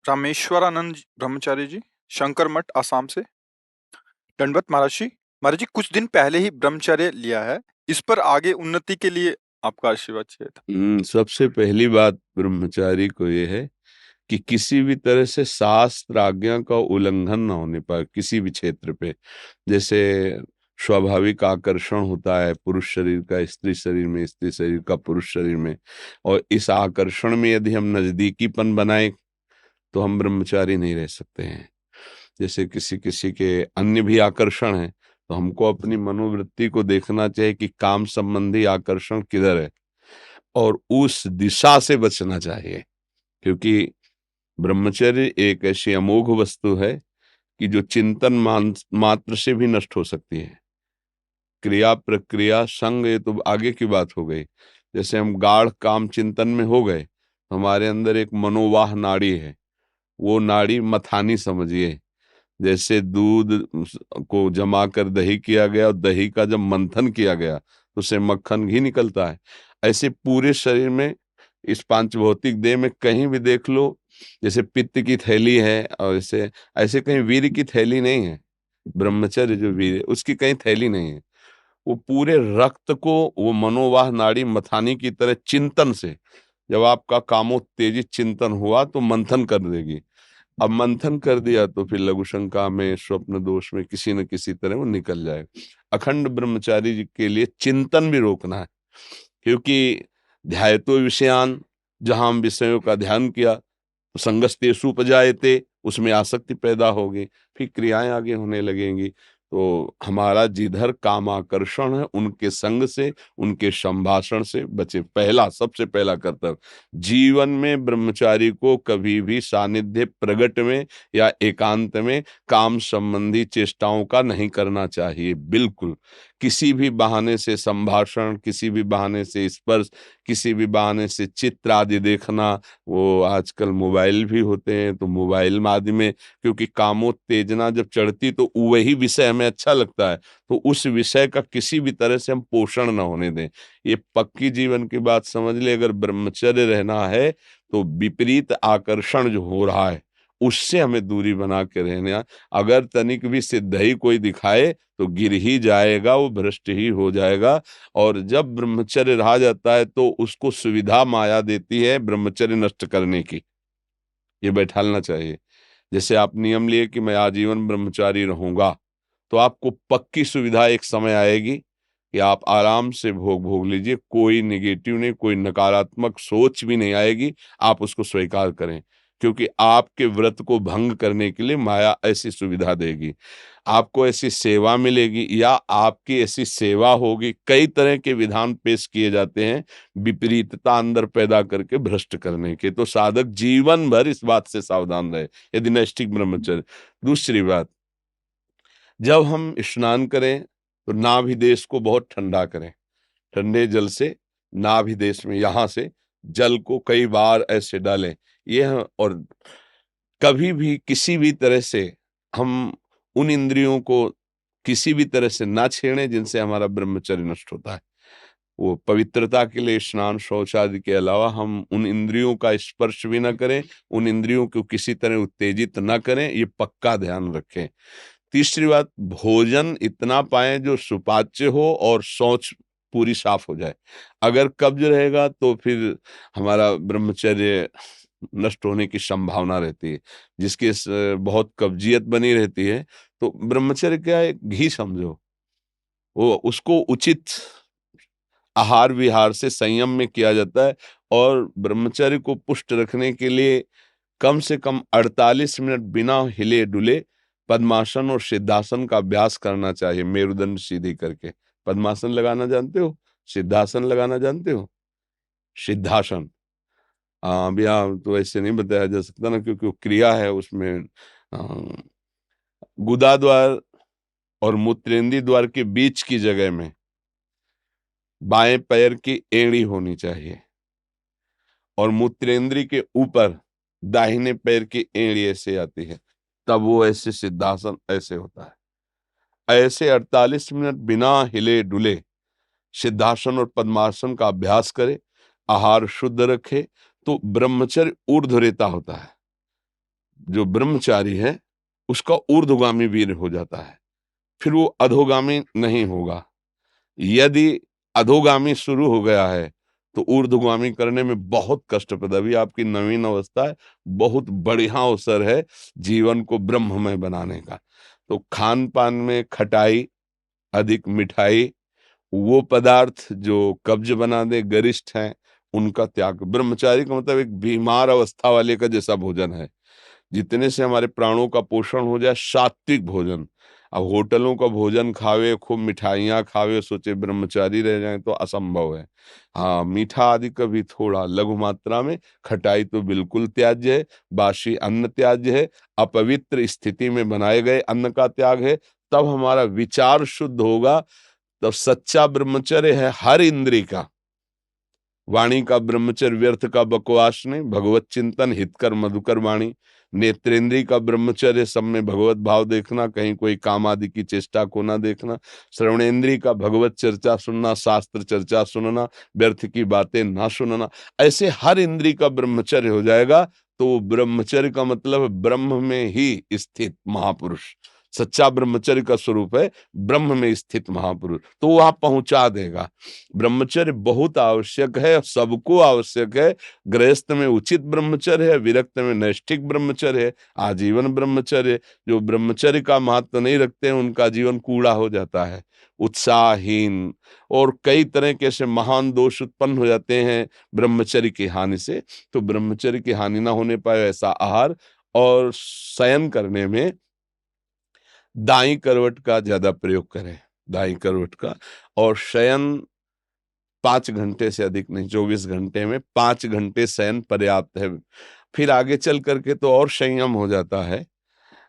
रामेश्वरानंद ब्रह्मचारी जी, शंकर मठ, आसाम से। दंडवत महाराज जी। महाराज जी, कुछ दिन पहले ही ब्रह्मचर्य लिया है। इस पर आगे उन्नति के लिए आपका आशीर्वाद चाहिए था। सबसे पहली बात ब्रह्मचारी को ये है कि किसी भी तरह से शास्त्र आज्ञा का उल्लंघन ना होने पाए किसी भी क्षेत्र पे। जैसे स्वाभाविक आकर्षण होता है पुरुष शरीर का स्त्री शरीर में, स्त्री शरीर का पुरुष शरीर में, और इस आकर्षण में यदि हम नजदीकीपन बनाए तो हम ब्रह्मचारी नहीं रह सकते हैं। जैसे किसी किसी के अन्य भी आकर्षण है, तो हमको अपनी मनोवृत्ति को देखना चाहिए कि काम संबंधी आकर्षण किधर है और उस दिशा से बचना चाहिए। क्योंकि ब्रह्मचर्य एक ऐसी अमोघ वस्तु है कि जो चिंतन मात्र से भी नष्ट हो सकती है। क्रिया प्रक्रिया संग ये तो आगे की बात हो गई। जैसे हम गाढ़ काम चिंतन में हो गए, हमारे अंदर एक मनोवाह नाड़ी है, वो नाड़ी मथानी समझिए। जैसे दूध को जमा कर दही किया गया और दही का जब मंथन किया गया तो उससे मक्खन घी निकलता है। ऐसे पूरे शरीर में, इस पांच भौतिक देह में कहीं भी देख लो, जैसे पित्त की थैली है और ऐसे ऐसे कहीं वीर की थैली नहीं है। ब्रह्मचर्य जो वीर है उसकी कहीं थैली नहीं है। वो पूरे रक्त को वो मनोवाह नाड़ी मथानी की तरह चिंतन से, जब आपका कामोत्तेजित चिंतन हुआ तो मंथन कर देगी। अब मंथन कर दिया तो फिर लघु शंका में, स्वप्न दोष में किसी न किसी तरह वो निकल जाए। अखंड ब्रह्मचारी जी के लिए चिंतन भी रोकना है, क्योंकि ध्यायतो विषयान, जहां हम विषयों का ध्यान किया तो संगस्तेषु उपजायते, उसमें आसक्ति पैदा होगी, फिर क्रियाएं आगे होने लगेंगी। तो हमारा जिधर काम आकर्षण है उनके संग से, उनके संभाषण से बचे। पहला, सबसे पहला कर्तव्य जीवन में ब्रह्मचारी को कभी भी सानिध्य प्रगट में या एकांत में काम संबंधी चेष्टाओं का नहीं करना चाहिए। बिल्कुल किसी भी बहाने से संभाषण, किसी भी बहाने से स्पर्श, किसी भी बहाने से चित्र आदि देखना, वो आजकल मोबाइल भी होते हैं तो मोबाइल आदि में, क्योंकि कामोत्तेजना जब चढ़ती तो वही विषय हमें अच्छा लगता है, तो उस विषय का किसी भी तरह से हम पोषण न होने दें। ये पक्की जीवन की बात समझ ले। अगर ब्रह्मचर्य रहना है तो विपरीत आकर्षण जो हो रहा है उससे हमें दूरी बना के रहना। अगर तनिक भी सिद्ध ही कोई दिखाए तो गिर ही जाएगा, वो भ्रष्ट ही हो जाएगा। और जब ब्रह्मचर्य रहा जाता है तो उसको सुविधा माया देती है ब्रह्मचर्य नष्ट करने की, ये बैठालना चाहिए। जैसे आप नियम लिए कि मैं आजीवन ब्रह्मचारी रहूंगा, तो आपको पक्की सुविधा एक समय आएगी कि आप आराम से भोग भोग लीजिए, कोई निगेटिव नहीं, कोई नकारात्मक सोच भी नहीं आएगी। आप उसको स्वीकार करें, क्योंकि आपके व्रत को भंग करने के लिए माया ऐसी सुविधा देगी। आपको ऐसी सेवा मिलेगी या आपकी ऐसी सेवा होगी, कई तरह के विधान पेश किए जाते हैं विपरीतता अंदर पैदा करके भ्रष्ट करने के। तो साधक जीवन भर इस बात से सावधान रहे यदि नैष्ठिक ब्रह्मचर्य। दूसरी बात, जब हम स्नान करें तो नाभि देश को बहुत ठंडा करें। ठंडे जल से नाभि देश में यहां से जल को कई बार ऐसे डालें। और कभी भी किसी भी तरह से हम उन इंद्रियों को किसी भी तरह से ना छेड़ें जिनसे हमारा ब्रह्मचर्य नष्ट होता है। वो पवित्रता के लिए स्नान शौच आदि के अलावा हम उन इंद्रियों का स्पर्श भी ना करें, उन इंद्रियों को किसी तरह उत्तेजित ना करें, ये पक्का ध्यान रखें। तीसरी बात, भोजन इतना पाएं जो सुपाच्य हो और शौच पूरी साफ हो जाए। अगर कब्ज रहेगा तो फिर हमारा ब्रह्मचर्य नष्ट होने की संभावना रहती है। जिसके बहुत कब्जियत बनी रहती है, तो ब्रह्मचर्य क्या है, घी समझो। वो उसको उचित आहार विहार से संयम में किया जाता है। और ब्रह्मचर्य को पुष्ट रखने के लिए कम से कम 48 मिनट बिना हिले डुले पद्मासन और सिद्धासन का अभ्यास करना चाहिए, मेरुदंड सीधी करके। पद्मासन लगाना जानते हो? सिद्धासन लगाना जानते हो? सिद्धासन, अभी तो ऐसे नहीं बताया जा सकता ना, क्योंकि वो क्रिया है उसमें। गुदा द्वार और मूत्रेंदी द्वार के बीच की जगह में बाएं पैर की एड़ी होनी चाहिए, और मूत्रेंद्री के ऊपर दाहिने पैर की एड़ी ऐसे आती है, तब वो ऐसे सिद्धासन ऐसे होता है। ऐसे 48 मिनट बिना हिले डुले सिद्धासन और पद्मासन का अभ्यास करे, आहार शुद्ध रखे, तो ब्रह्मचर्य ऊर्ध्वरेता होता है। जो ब्रह्मचारी है उसका ऊर्ध्वगामी वीर हो जाता है, फिर वो अधोगामी नहीं होगा। यदि अधोगामी शुरू हो गया है तो ऊर्ध्वगामी करने में बहुत कष्ट पड़ता है। अभी आपकी नवीन अवस्था है, बहुत बढ़िया अवसर है जीवन को ब्रह्ममय बनाने का। तो खान पान में खटाई, अधिक मिठाई, वो पदार्थ जो कब्ज बना दे, गरिष्ठ हैं, उनका त्याग। ब्रह्मचारी का मतलब एक बीमार अवस्था वाले का जैसा भोजन है, जितने से हमारे प्राणों का पोषण हो जाए, सात्विक भोजन। अब होटलों का भोजन खावे, खूब मिठाइयाँ खावे, सोचे ब्रह्मचारी रह जाए तो असंभव है। हाँ, मीठा आदि कभी थोड़ा लघु मात्रा में, खटाई तो बिल्कुल त्याज्य है, बासी अन्न त्याज्य है, अपवित्र स्थिति में बनाए गए अन्न का त्याग है। तब हमारा विचार शुद्ध होगा, तब सच्चा ब्रह्मचर्य है हर इंद्री का। वाणी का ब्रह्मचर्य व्यर्थ का बकवास नहीं, भगवत चिंतन हितकर मधुकर वाणी। नेत्रेंद्री का ब्रह्मचर्य सब में भगवत भाव देखना, कहीं कोई काम आदि की चेष्टा को ना देखना। श्रवणेन्द्री का भगवत चर्चा सुनना, शास्त्र चर्चा सुनना, व्यर्थ की बातें ना सुनना। ऐसे हर इंद्री का ब्रह्मचर्य हो जाएगा तो ब्रह्मचर्य का मतलब ब्रह्म में ही स्थित महापुरुष। सच्चा ब्रह्मचर्य का स्वरूप है ब्रह्म में स्थित महापुरुष, तो वहां पहुंचा देगा। ब्रह्मचर्य बहुत आवश्यक है, सबको आवश्यक है। गृहस्थ में उचित ब्रह्मचर्य है, विरक्त में नैष्ठिक ब्रह्मचर्य है, आजीवन ब्रह्मचर्य। जो ब्रह्मचर्य का महत्व नहीं रखते हैं उनका जीवन कूड़ा हो जाता है, उत्साहहीन, और कई तरह के ऐसे महान दोष उत्पन्न हो जाते हैं ब्रह्मचर्य की हानि से। तो ब्रह्मचर्य की हानि ना होने पाए ऐसा आहार, और शयन करने में दाई करवट का ज्यादा प्रयोग करें, दाई करवट का। और शयन 5 घंटे से अधिक नहीं, 24 घंटे में 5 घंटे शयन पर्याप्त है। फिर आगे चल करके तो और संयम हो जाता है।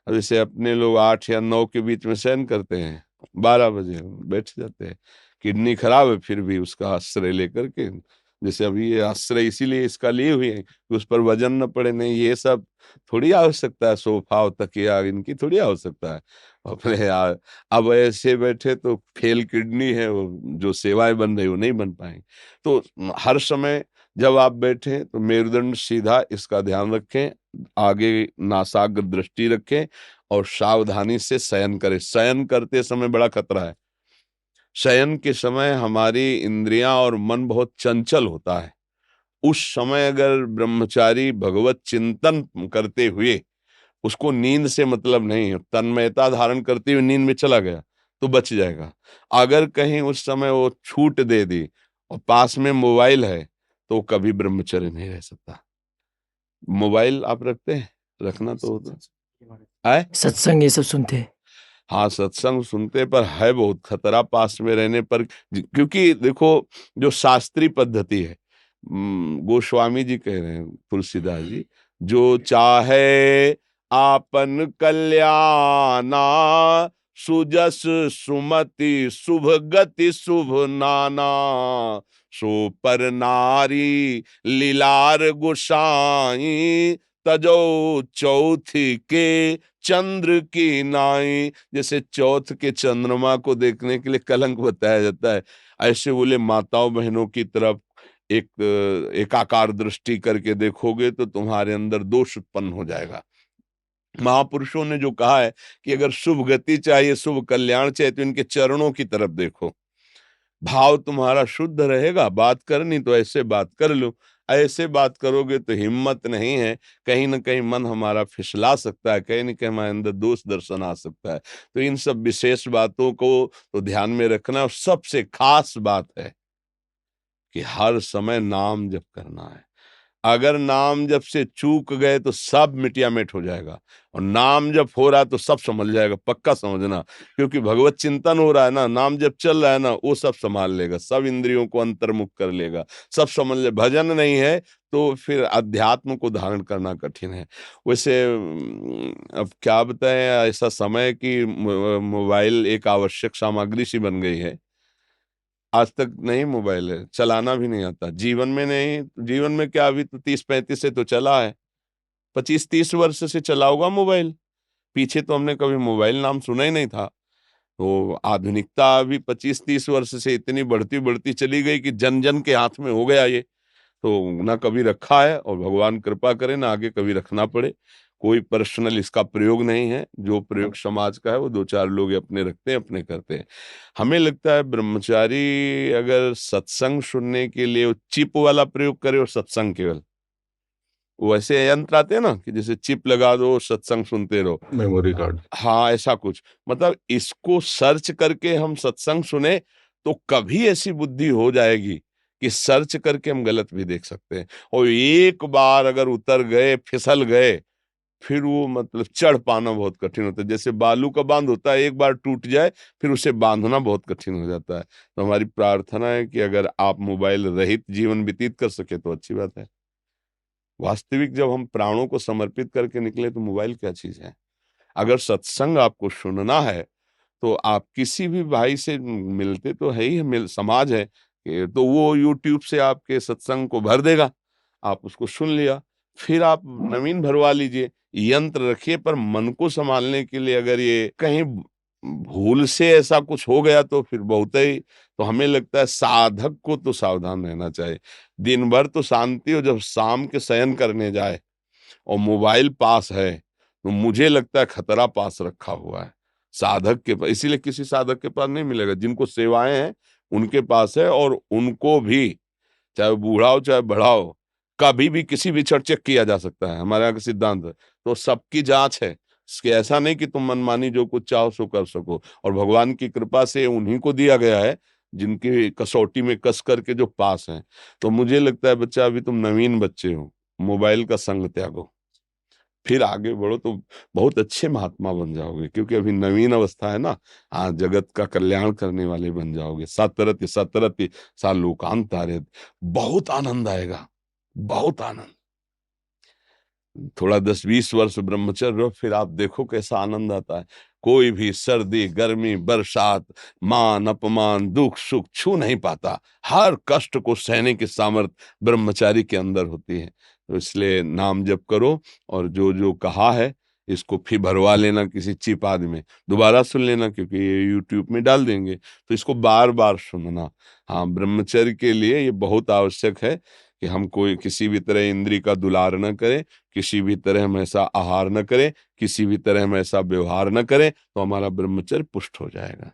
अब जैसे अपने लोग 8 या 9 के बीच में शयन करते हैं, 12 बजे बैठ जाते हैं। किडनी खराब है फिर भी उसका आश्रय लेकर के, जैसे अभी ये आश्रय इसीलिए इसका लिए हुए हैं कि उस पर वजन न पड़े। नहीं, ये सब थोड़ी आवश्यकता है, सोफा और तकिया इनकी थोड़ी आवश्यकता है अपने यार। अब ऐसे बैठे तो फेल किडनी है, वो जो सेवाएं बन रही वो नहीं बन पाएंगी। तो हर समय जब आप बैठें तो मेरुदंड सीधा, इसका ध्यान रखें, आगे नासाग्र दृष्टि रखें और सावधानी से शयन करें। शयन करते समय बड़ा खतरा है। शयन के समय हमारी इंद्रियां और मन बहुत चंचल होता है। उस समय अगर ब्रह्मचारी भगवत चिंतन करते हुए, उसको नींद से मतलब नहीं है, तन्मयता धारण करते हुए नींद में चला गया तो बच जाएगा। अगर कहीं उस समय वो छूट दे दी और पास में मोबाइल है तो कभी ब्रह्मचर्य नहीं रह सकता। मोबाइल आप रखते हैं? रखना तो होता है। सत्संग ये सब सुनते हैं। हाँ, सत्संग सुनते, पर है बहुत खतरा पास में रहने पर। क्योंकि देखो, जो शास्त्रीय पद्धति है, गोस्वामी जी कह रहे हैं, तुलसीदास जी, जो चाहे आपन कल्याणा, सुजस सुमति शुभ गति शुभ नाना, सो पर नारी लीलार गोसाई, तजो चौथी के चंद्र की नाई। जैसे चौथ के चंद्रमा को देखने के लिए कलंक बताया जाता है, ऐसे बोले माताओं बहनों की तरफ एक एकाकार दृष्टि करके देखोगे तो तुम्हारे अंदर दोष उत्पन्न हो जाएगा। महापुरुषों ने जो कहा है कि अगर शुभ गति चाहिए, शुभ कल्याण चाहिए, तो इनके चरणों की तरफ देखो। भाव तुम्हारा शुद्ध रहेगा, बात करनी तो ऐसे बात कर लो। ऐसे बात करोगे तो हिम्मत नहीं है, कहीं ना कहीं मन हमारा फिसला सकता है, कहीं ना कहीं हमारे अंदर दोष दर्शन आ सकता है। तो इन सब विशेष बातों को तो ध्यान में रखना। और सबसे खास बात है कि हर समय नाम जप करना है। अगर नाम जप से चूक गए तो सब मिटिया मिट हो जाएगा, और नाम जप हो रहा है तो सब समझ जाएगा, पक्का समझना। क्योंकि भगवत चिंतन हो रहा है ना, नाम जप चल रहा है ना, वो सब संभाल लेगा, सब इंद्रियों को अंतर्मुख कर लेगा, सब समझ ले। भजन नहीं है तो फिर अध्यात्म को धारण करना कठिन है। वैसे अब क्या बताएं, ऐसा समय कि मोबाइल एक आवश्यक सामग्री सी बन गई है। आज तक नहीं मोबाइल है, चलाना भी नहीं आता, जीवन में नहीं। जीवन में क्या, अभी तो 30-35 से तो चला है, 25-30 वर्ष से चला होगा मोबाइल। पीछे तो हमने कभी मोबाइल नाम सुना ही नहीं था। तो आधुनिकता अभी 25-30 वर्ष से इतनी बढ़ती बढ़ती चली गई कि जन जन के हाथ में हो गया ये। तो ना कभी रखा है, और भगवान कृपा करे ना आगे कभी रखना पड़े। कोई पर्सनल इसका प्रयोग नहीं है, जो प्रयोग समाज का है वो दो चार लोग अपने रखते हैं, अपने करते हैं। हमें लगता है ब्रह्मचारी अगर सत्संग सुनने के लिए वो चिप वाला प्रयोग करे और सत्संग केवल, वो ऐसे यंत्र आते हैं ना कि जैसे चिप लगा दो सत्संग सुनते रहो, मेमोरी कार्ड। हाँ ऐसा कुछ, मतलब इसको सर्च करके हम सत्संग सुने तो कभी ऐसी बुद्धि हो जाएगी कि सर्च करके हम गलत भी देख सकते हैं। और एक बार अगर उतर गए, फिसल गए, फिर वो मतलब चढ़ पाना बहुत कठिन होता है। जैसे बालू का बांध होता है, एक बार टूट जाए फिर उसे बांधना बहुत कठिन हो जाता है। तो हमारी प्रार्थना है कि अगर आप मोबाइल रहित जीवन व्यतीत कर सके तो अच्छी बात है। वास्तविक जब हम प्राणों को समर्पित करके निकले तो मोबाइल क्या चीज है। अगर सत्संग आपको सुनना है तो आप किसी भी भाई से मिलते तो है ही, मिल समाज है तो वो यूट्यूब से आपके सत्संग को भर देगा, आप उसको सुन लिया, फिर आप नवीन भरवा लीजिए, यंत्र रखिए। पर मन को संभालने के लिए अगर ये कहीं भूल से ऐसा कुछ हो गया तो फिर बहुत ही, तो हमें लगता है साधक को तो सावधान रहना चाहिए। दिन भर तो शांति हो, जब शाम के शयन करने जाए और मोबाइल पास है तो मुझे लगता है खतरा पास रखा हुआ है साधक के पास। इसीलिए किसी साधक के पास नहीं मिलेगा, जिनको सेवाएं हैं उनके पास है, और उनको भी चाहे वो बूढ़ा हो चाहे बड़ा हो, कभी भी किसी भी क्षण चेक किया जा सकता है, हमारे यहाँ का सिद्धांत है। तो सबकी जांच है, इसके ऐसा नहीं कि तुम मनमानी जो कुछ चाहो सो कर सको। और भगवान की कृपा से उन्हीं को दिया गया है जिनकी कसौटी में कस करके जो पास हैं। तो मुझे लगता है बच्चा, अभी तुम नवीन बच्चे हो, मोबाइल का संग त्यागो, फिर आगे बढ़ो तो बहुत अच्छे महात्मा बन जाओगे, क्योंकि अभी नवीन अवस्था है ना। हाँ, जगत का कल्याण करने वाले बन जाओगे। सतरति सतरति सा लोकांतारे, बहुत आनंद आएगा, बहुत आनंद। थोड़ा 10-20 वर्ष ब्रह्मचर्य रहो, फिर आप देखो कैसा आनंद आता है। कोई भी सर्दी गर्मी बरसात मान अपमान दुख सुख छू नहीं पाता। हर कष्ट को सहने की सामर्थ्य ब्रह्मचारी के अंदर होती है। तो इसलिए नाम जप करो, और जो जो कहा है इसको फिर भरवा लेना किसी चिप आदि में, दोबारा सुन लेना, क्योंकि ये यूट्यूब में डाल देंगे तो इसको बार बार सुनना। हाँ, ब्रह्मचर्य के लिए ये बहुत आवश्यक है कि हम कोई किसी भी तरह इंद्री का दुलार न करें, किसी भी तरह हम ऐसा आहार न करें, किसी भी तरह हम ऐसा व्यवहार न करें, तो हमारा ब्रह्मचर्य पुष्ट हो जाएगा।